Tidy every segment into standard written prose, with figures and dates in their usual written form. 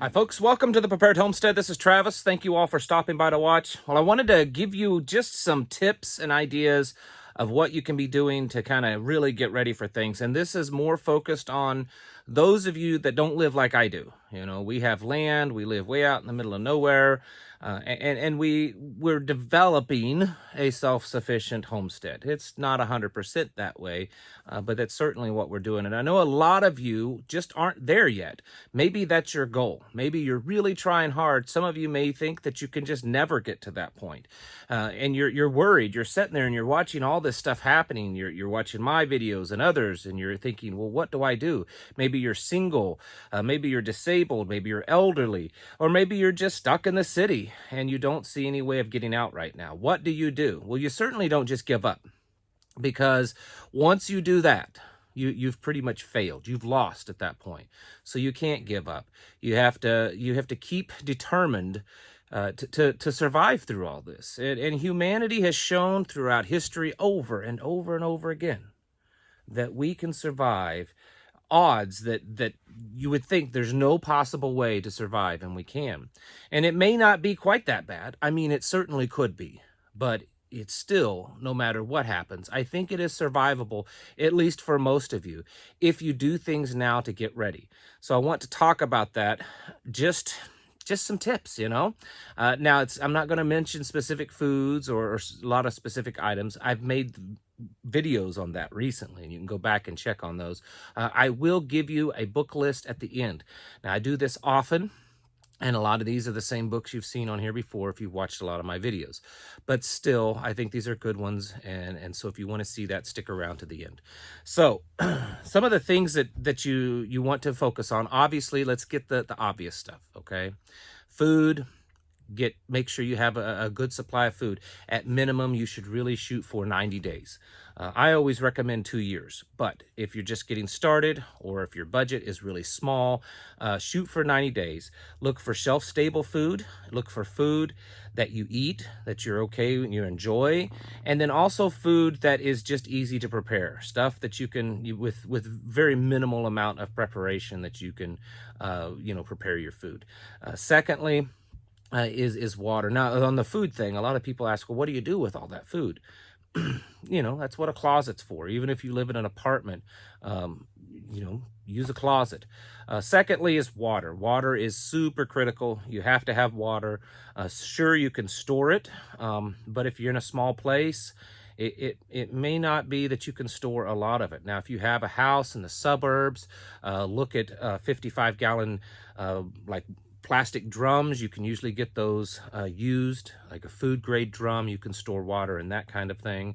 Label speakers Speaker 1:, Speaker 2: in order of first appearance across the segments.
Speaker 1: Hi folks, welcome to the Prepared Homestead. This is Travis. Thank you all for stopping by to watch. Well, I wanted to give you just some tips and ideas of what you can be doing to kind of really get ready for things. And this is more focused on those of you that don't live like I do. You know, we have land, we live way out in the middle of nowhere, and we're developing a self-sufficient homestead. It's not 100% that way, but that's certainly what we're doing. And I know a lot of you just aren't there yet. Maybe that's your goal. Maybe you're really trying hard. Some of you may think that you can just never get to that point, and you're worried. You're sitting there and you're watching all this stuff happening. You're watching my videos and others, and you're thinking, well, what do I do? Maybe you're single, maybe you're disabled, maybe you're elderly, or maybe you're just stuck in the city and you don't see any way of getting out right now. What do? Well, you certainly don't just give up, because once you do that, you've pretty much failed. You've lost at that point. So you can't give up. You have to keep determined to survive through all this. And humanity has shown throughout history over and over and over again that we can survive odds that you would think there's no possible way to survive, and we can. And it may not be quite that bad. I mean, it certainly could be, but it's still, no matter what happens, I think it is survivable, at least for most of you, if you do things now to get ready. So I want to talk about that, just some tips, you know. Now, I'm not going to mention specific foods or a lot of specific items. I've made videos on that recently, and you can go back and check on those. I will give you a book list at the end. Now, I do this often, and a lot of these are the same books you've seen on here before if you've watched a lot of my videos. But still, I think these are good ones, and so if you want to see that, stick around to the end. So, some of the things that you want to focus on, obviously, let's get the obvious stuff, okay? Food. Make sure you have a good supply of food. At minimum, you should really shoot for 90 days. I always recommend 2 years, but if you're just getting started, or if your budget is really small, shoot for 90 days. Look for shelf-stable food. Look for food that you eat, that you're okay and you enjoy, and then also food that is just easy to prepare. Stuff that you can, with very minimal amount of preparation, that you can, prepare your food. Secondly, is water. Now, on the food thing, a lot of people ask, well, what do you do with all that food? That's what a closet's for. Even if you live in an apartment, use a closet. Secondly is water. Water is super critical. You have to have water. Sure, you can store it, but if you're in a small place, it may not be that you can store a lot of it. Now, if you have a house in the suburbs, look at 55-gallon like plastic drums. You can usually get those used, like a food grade drum. You can store water in that kind of thing,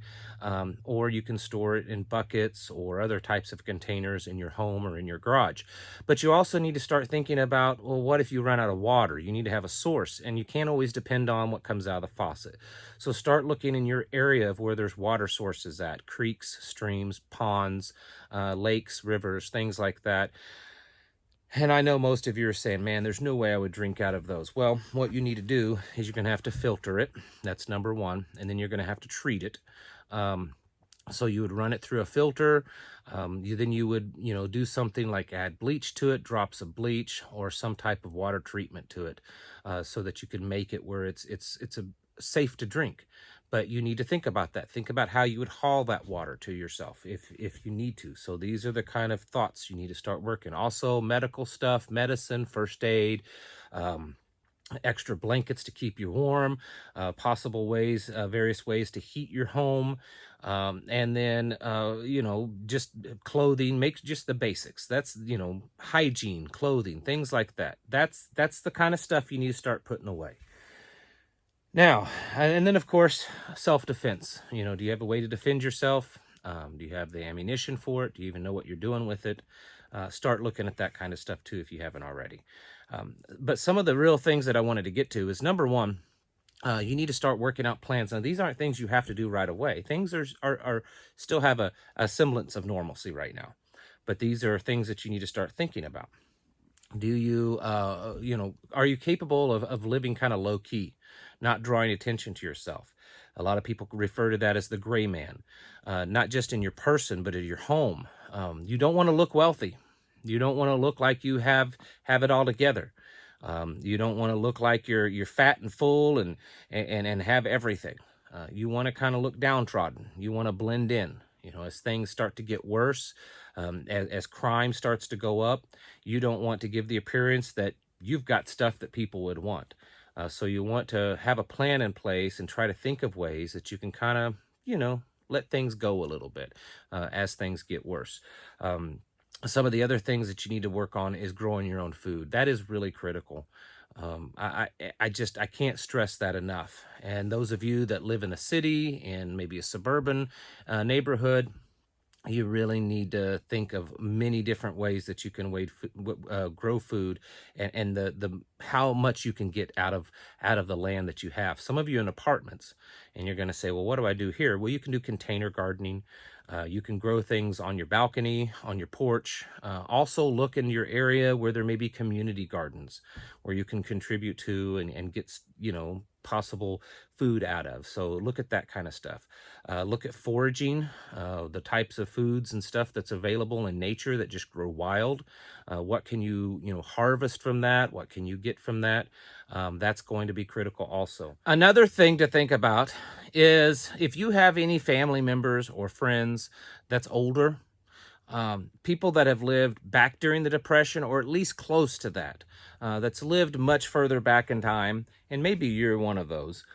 Speaker 1: or you can store it in buckets or other types of containers in your home or in your garage. But you also need to start thinking about, well, what if you run out of water? You need to have a source, and you can't always depend on what comes out of the faucet. So start looking in your area of where there's water sources at: creeks, streams, ponds, lakes, rivers, things like that. And I know most of you are saying, man, there's no way I would drink out of those. Well, what you need to do is you're going to have to filter it. That's number one. And then you're going to have to treat it. So you would run it through a filter. Then you would, do something like add bleach to it, drops of bleach, or some type of water treatment to it, so that you can make it where it's safe to drink. But you need to think about that. Think about how you would haul that water to yourself if you need to. So these are the kind of thoughts you need to start working. Also, medical stuff, medicine, first aid, extra blankets to keep you warm, possible ways, various ways to heat your home, and then, just clothing, make just the basics. That's, hygiene, clothing, things like that. That's the kind of stuff you need to start putting away. Now, and then, of course, self-defense. Do you have a way to defend yourself? Do you have the ammunition for it? Do you even know what you're doing with it? Start looking at that kind of stuff, too, if you haven't already. But some of the real things that I wanted to get to is, number one, you need to start working out plans. Now, these aren't things you have to do right away. Things are still have a semblance of normalcy right now. But these are things that you need to start thinking about. Do you, are you capable of living kind of low-key, not drawing attention to yourself? A lot of people refer to that as the gray man, not just in your person, but in your home. You don't want to look wealthy. You don't want to look like you have it all together. You don't want to look like you're fat and full and have everything. You want to kind of look downtrodden. You want to blend in. You know, as things start to get worse, as crime starts to go up, you don't want to give the appearance that you've got stuff that people would want. So you want to have a plan in place and try to think of ways that you can kind of, let things go a little bit as things get worse. Some of the other things that you need to work on is growing your own food. That is really critical. I can't stress that enough. And those of you that live in a city and maybe a suburban neighborhood, you really need to think of many different ways that you can grow food, and the how much you can get out of the land that you have. Some of you in apartments, and you're going to say, well, what do I do here? Well, you can do container gardening. You can grow things on your balcony, on your porch. Also look in your area where there may be community gardens where you can contribute to and get, possible food out of. So look at that kind of stuff. Look at foraging, the types of foods and stuff that's available in nature that just grow wild. What can you, harvest from that? What can you get from that? That's going to be critical also. Another thing to think about is if you have any family members or friends that's older, people that have lived back during the Depression, or at least close to that, that's lived much further back in time, and maybe you're one of those,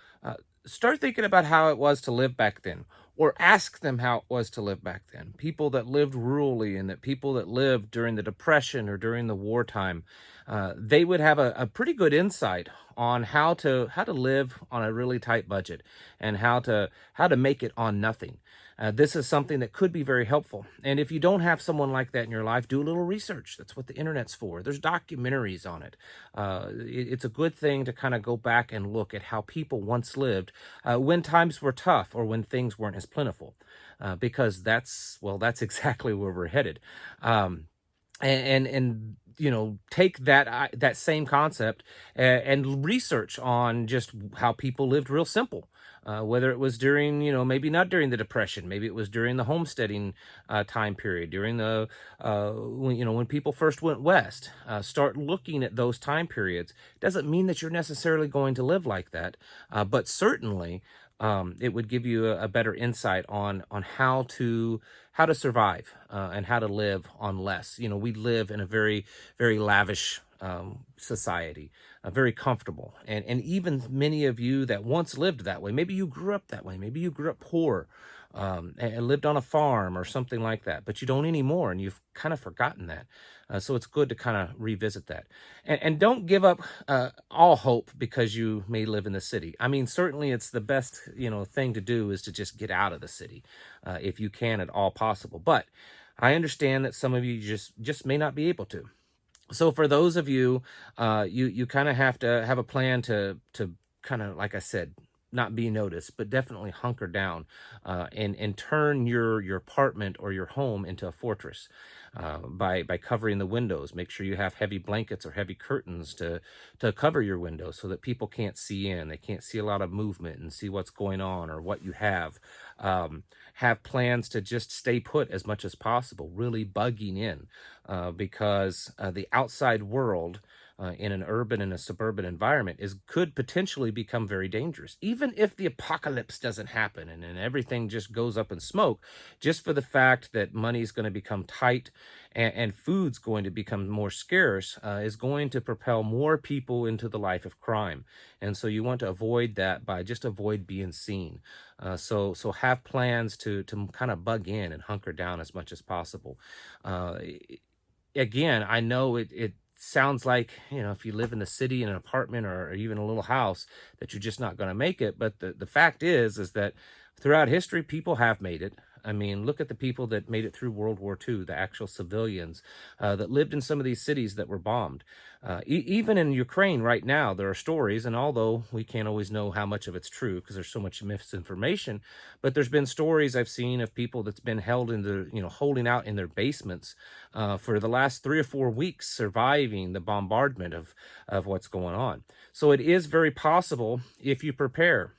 Speaker 1: start thinking about how it was to live back then, or ask them how it was to live back then. People that lived rurally and that people that lived during the Depression or during the wartime, they would have a pretty good insight on how to live on a really tight budget and how to make it on nothing. This is something that could be very helpful. And if you don't have someone like that in your life, do a little research. That's what the internet's for. There's documentaries on it. It's a good thing to kind of go back and look at how people once lived when times were tough or when things weren't as plentiful, because that's exactly where we're headed. And take that same concept and research on just how people lived real simple. Whether it was during, maybe not during the Depression, maybe it was during the homesteading time period, during the, when people first went west. Start looking at those time periods. Doesn't mean that you're necessarily going to live like that, but certainly it would give you a better insight on how to survive and how to live on less. We live in a very, very lavish society, very comfortable. And even many of you that once lived that way, maybe you grew up that way, maybe you grew up poor and lived on a farm or something like that, but you don't anymore, and you've kind of forgotten that. So it's good to kind of revisit that. And don't give up all hope because you may live in the city. I mean, certainly it's the best, thing to do is to just get out of the city if you can at all possible. But I understand that some of you just may not be able to. So for those of you, you kind of have to have a plan to kind of, like I said, not be noticed, but definitely hunker down and turn your apartment or your home into a fortress by covering the windows. Make sure you have heavy blankets or heavy curtains to cover your windows so that people can't see in. They can't see a lot of movement and see what's going on or what you have. Have plans to just stay put as much as possible, really bugging in because the outside world in an urban and a suburban environment could potentially become very dangerous. Even if the apocalypse doesn't happen and everything just goes up in smoke, just for the fact that money is going to become tight and food's going to become more scarce is going to propel more people into the life of crime. And so you want to avoid that by just avoid being seen. So have plans to kind of bug in and hunker down as much as possible. Again, I know it sounds like, if you live in the city in an apartment or even a little house, that you're just not going to make it. But the fact is that throughout history, people have made it. I mean, look at the people that made it through World War II, the actual civilians that lived in some of these cities that were bombed. Even in Ukraine right now, there are stories, and although we can't always know how much of it's true because there's so much misinformation, but there's been stories I've seen of people that's been held in the, holding out in their basements for the last 3 or 4 weeks, surviving the bombardment of what's going on. So it is very possible if you prepare.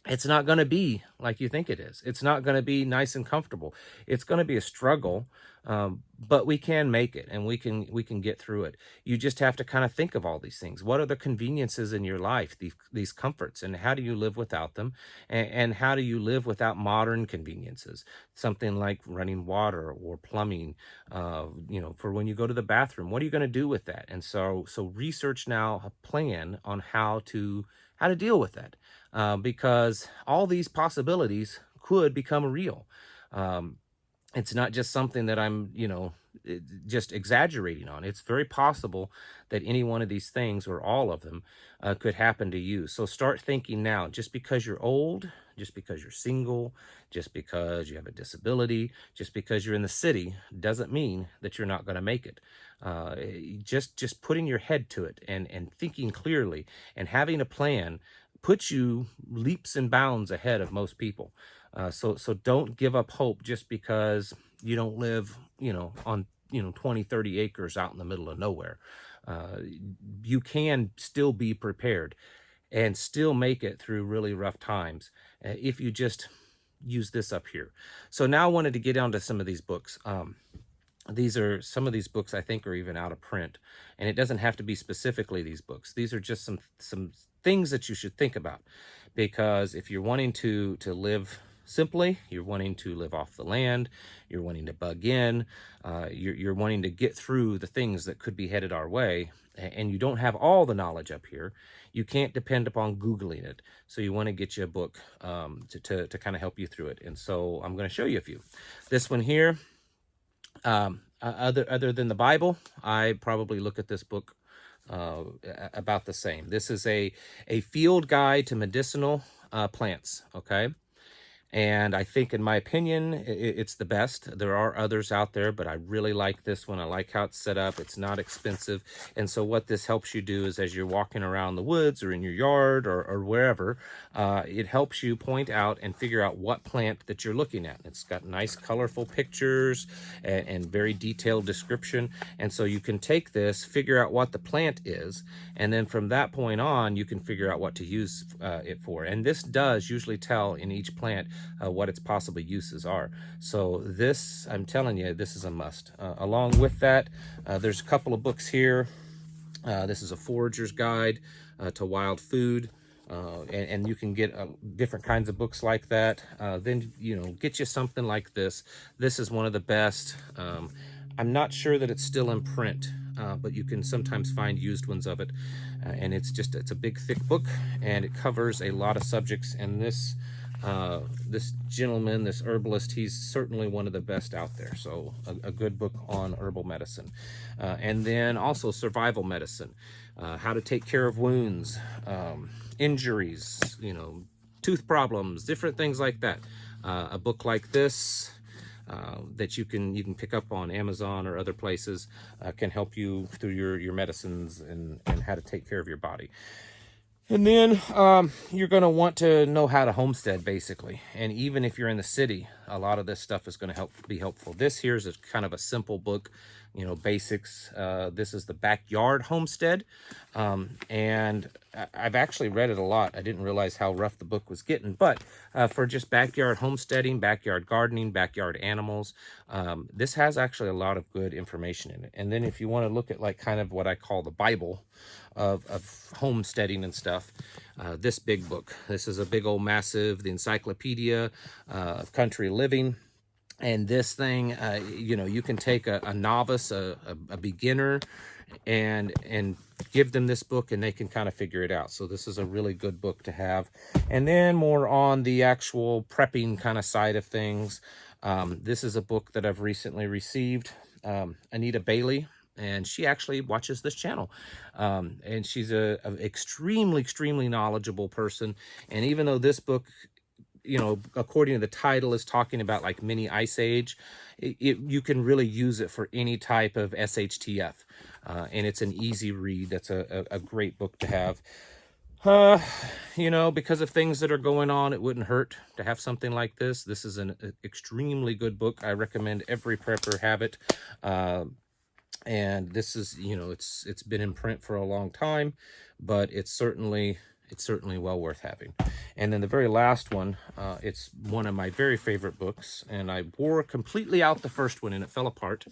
Speaker 1: it's not going to be like you think it is. It's not going to be nice and comfortable. It's going to be a struggle, but we can make it, and we can get through it. You just have to kind of think of all these things. What are the conveniences in your life, these comforts, and how do you live without them? And how do you live without modern conveniences? Something like running water or plumbing, for when you go to the bathroom. What are you going to do with that? And so research now a plan on how to deal with that, because all these possibilities could become real. Um, it's not just something that I'm, just exaggerating on. It's very possible that any one of these things or all of them could happen to you. So start thinking now. Just because you're old, just because you're single, just because you have a disability, just because you're in the city doesn't mean that you're not going to make it. Just putting your head to it and thinking clearly and having a plan puts you leaps and bounds ahead of most people. So don't give up hope just because you don't live, on 20, 30 acres out in the middle of nowhere. You can still be prepared and still make it through really rough times if you just use this up here. So now I wanted to get onto some of these books. Some of these books I think are even out of print, and it doesn't have to be specifically these books. These are just some things that you should think about, because if you're wanting to live simply, you're wanting to live off the land, you're wanting to bug in, you're wanting to get through the things that could be headed our way, and you don't have all the knowledge up here, you can't depend upon Googling it. So you want to get you a book to kind of help you through it. And so I'm going to show you a few. This one here, other than the Bible, I probably look at this book about the same. This is a field guide to medicinal plants, okay? And I think, in my opinion, it's the best. There are others out there, but I really like this one. I like how it's set up. It's not expensive. And so what this helps you do is, as you're walking around the woods or in your yard or wherever, it helps you point out and figure out what plant that you're looking at. It's got nice, colorful pictures and very detailed description. And so you can take this, figure out what the plant is, and then from that point on, you can figure out what to use it for. And this does usually tell in each plant what its possible uses are. So this, I'm telling you, this is a must. Along with that, there's a couple of books here. This is a forager's guide to wild food. And you can get different kinds of books like that. Then, get you something like this. This is one of the best. I'm not sure that it's still in print, but you can sometimes find used ones of it. And it's a big, thick book, and it covers a lot of subjects. And this gentleman, this herbalist, he's certainly one of the best out there. So a good book on herbal medicine. And then also survival medicine, how to take care of wounds, injuries, tooth problems, different things like that. A book like this that you can pick up on Amazon or other places can help you through your medicines and how to take care of your body. And then you're going to want to know how to homestead, basically. And even if you're in the city, a lot of this stuff is going to be helpful. This here is kind of a simple book, basics. This is the Backyard Homestead. And I've actually read it a lot. I didn't realize how rough the book was getting. But for just backyard homesteading, backyard gardening, backyard animals, this has actually a lot of good information in it. And then if you want to look at like kind of what I call the Bible of homesteading and stuff, this big book. This is a big old massive, the Encyclopedia of Country Living. And this thing, you can take a novice, a beginner, and give them this book, and they can kind of figure it out. So this is a really good book to have. And then more on the actual prepping kind of side of things. This is a book that I've recently received. Anita Bailey, and she actually watches this channel. And she's a extremely knowledgeable person. And even though this book, according to the title, is talking about like mini ice age, you can really use it for any type of SHTF. And it's an easy read. That's a great book to have. Because of things that are going on, it wouldn't hurt to have something like this. This is an extremely good book. I recommend every prepper have it. And this is, it's been in print for a long time, but it's certainly it's certainly well worth having. And then the very last one, it's one of my very favorite books, and I wore completely out the first one and it fell apart.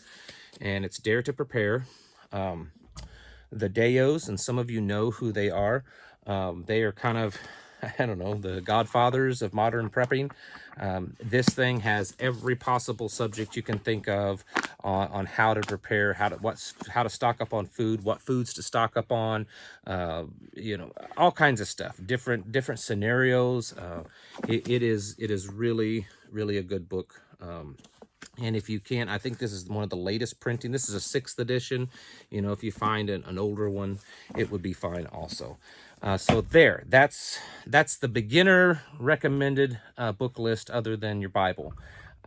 Speaker 1: And it's Dare to Prepare. The Dayos, and some of you know who they are. They are kind of, I don't know, the godfathers of modern prepping. This thing has every possible subject you can think of on how to prepare, how to stock up on food, what foods to stock up on, you know, all kinds of stuff, different scenarios. It is really a good book. And if you can't, I think this is one of the latest printing. This is a 6th edition. You know, if you find an older one, it would be fine also. So that's the beginner recommended book list other than your Bible.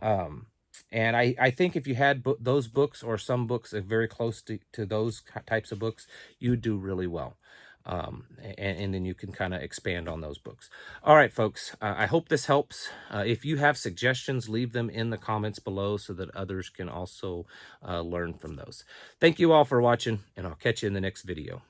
Speaker 1: And I think if you had those books or some books that are very close to those types of books, you would do really well. And then you can kind of expand on those books. All right, folks, I hope this helps. If you have suggestions, leave them in the comments below so that others can also learn from those. Thank you all for watching, and I'll catch you in the next video.